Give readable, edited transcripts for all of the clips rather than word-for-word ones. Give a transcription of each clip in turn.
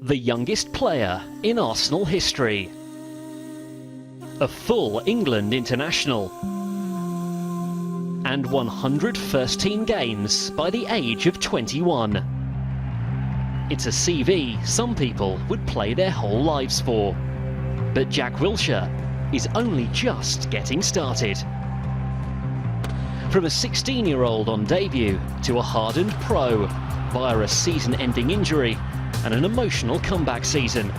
the youngest player in Arsenal history. A full England international. And 100 first-team games by the age of 21. It's a CV some people would play their whole lives for. But Jack Wilshere is only just getting started. From a 16-year-old on debut to a hardened pro via a season-ending injury and an emotional comeback season.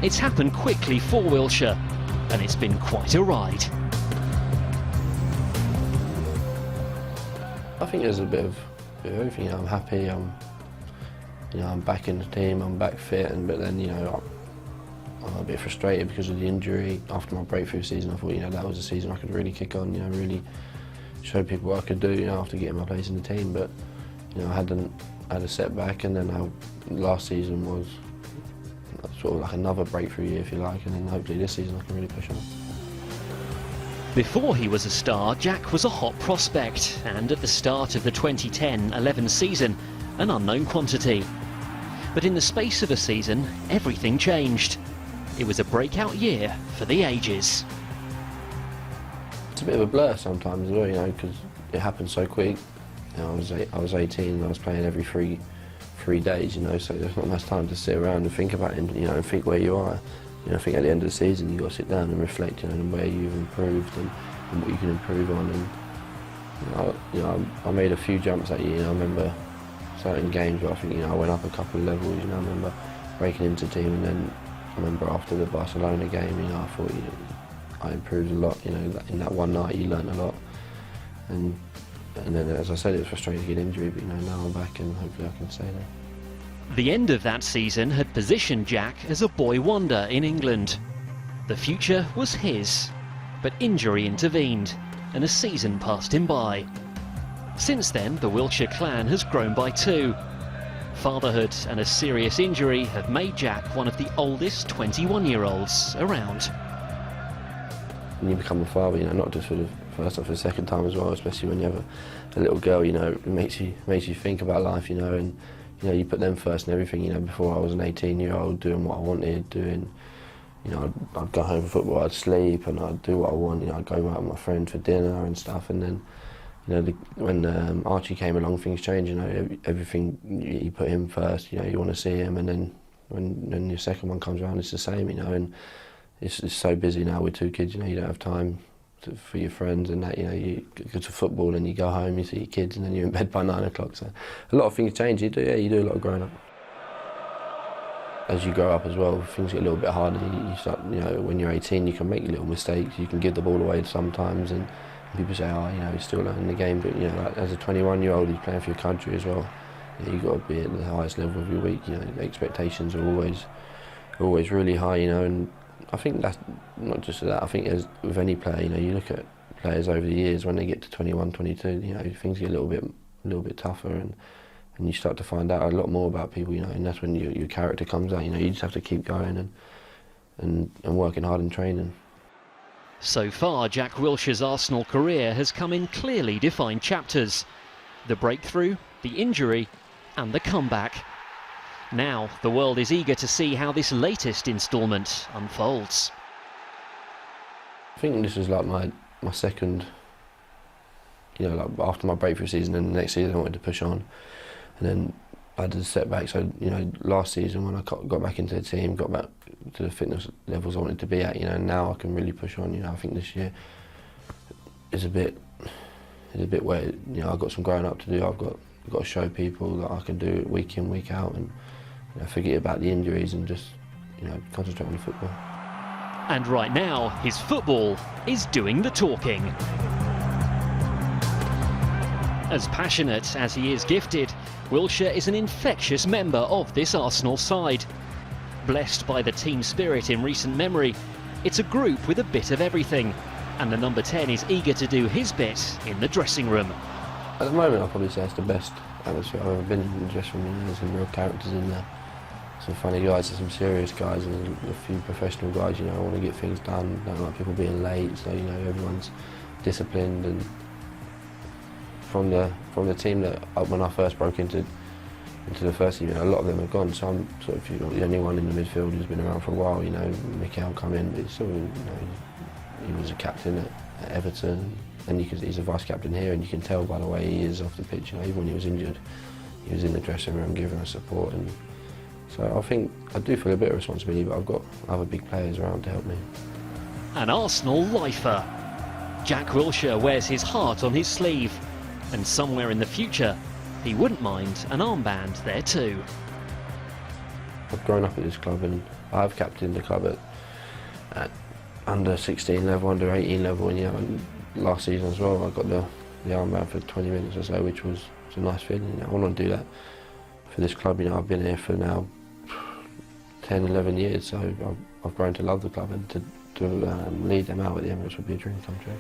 It's happened quickly for Wilshere, and it's been quite a ride. I think there's a bit of everything. I'm happy. I'm back in the team. I'm back fit, but then I'm a bit frustrated because of the injury. After my breakthrough season, I thought that was a season I could really kick on. Really show people what I could do. After getting my place in the team, but I had a setback, and then last season was sort of like another breakthrough year, if you like, and then hopefully this season I can really push on. Before he was a star, Jack was a hot prospect, and at the start of the 2010-11 season, an unknown quantity. But in the space of a season, everything changed. It was a breakout year for the ages. It's a bit of a blur sometimes as well, because it happened so quick. I was 18 and I was playing every three days, so there's not much time to sit around and think about it, and think where you are. I think at the end of the season you've got to sit down and reflect on where you've improved and what you can improve on. And I made a few jumps that year. I remember certain games where I think I went up a couple of levels. I remember breaking into the team, and then I remember after the Barcelona game, I thought I improved a lot. In that one night you learnt a lot, and then as I said, it was frustrating to get injured, but now I'm back and hopefully I can stay there. The end of that season had positioned Jack as a boy wonder in England. The future was his, but injury intervened and a season passed him by. Since then, the Wilshere clan has grown by two. Fatherhood and a serious injury have made Jack one of the oldest 21-year-olds around. When you become a father, not just for the first or for the second time as well, especially when you have a little girl, it makes you think about life, and you put them first and everything. Before I was an 18-year-old doing what I wanted, I'd go home from football, I'd sleep and I'd do what I want, I'd go out with my friends for dinner and stuff, and then when Archie came along, things changed. Everything, you put him first, you want to see him, and then when your second one comes around, it's the same, and it's so busy now with two kids, you don't have time for your friends and that, you go to football and you go home, you see your kids, and then you're in bed by 9 o'clock. So a lot of things change. You do a lot of growing up. As you grow up as well, things get a little bit harder. You start, when you're 18, you can make little mistakes. You can give the ball away sometimes, and people say, he's still learning the game. But like, as a 21-year-old, he's playing for your country as well. You've got to be at the highest level of your week. The expectations are always really high. And I think that's not just that. I think as with any player, you look at players over the years, when they get to 21, 22, things get a little bit tougher, and you start to find out a lot more about people, and that's when your character comes out. You just have to keep going and working hard in training. So far, Jack Wilshere's Arsenal career has come in clearly defined chapters: the breakthrough, the injury, and the comeback. Now, the world is eager to see how this latest instalment unfolds. I think this is like my second, like after my breakthrough season, and the next season I wanted to push on. And then I had a setback, so last season when I got back into the team, got back to the fitness levels I wanted to be at, now I can really push on. I think this year is a bit where, I've got some growing up to do. I've got to show people that I can do it week in, week out, and forget about the injuries and just concentrate on the football. And right now, his football is doing the talking. As passionate as he is gifted, Wilshere is an infectious member of this Arsenal side. Blessed by the team spirit in recent memory, it's a group with a bit of everything, and the number 10 is eager to do his bit in the dressing room. At the moment, I'll probably say it's the best atmosphere I've ever been in the dressing room. There's some real characters in there. Some funny guys, there's some serious guys, and a few professional guys, I want to get things done, don't like people being late, so everyone's disciplined. And from the team that when I first broke into into the first team. You know, a lot of them have gone, so I'm sort of the only one in the midfield who's been around for a while. You know, Mikel come in, but still, you know, he was a captain at Everton, and he's a vice captain here, and you can tell by the way he is off the pitch. You know, even when he was injured, he was in the dressing room giving us support, and so I think I do feel a bit of responsibility, but I've got other big players around to help me. An Arsenal lifer. Jack Wilshere wears his heart on his sleeve, and somewhere in the future, he wouldn't mind an armband there too. I've grown up at this club, and I've captained the club at under 16 level, under 18 level, and you know, last season as well, I got the armband for 20 minutes or so, which was a nice feeling. You know, I want to do that for this club. You know, I've been here for now 10, 11 years, so I've grown to love the club, and to lead them out at the Emirates would be a dream come true.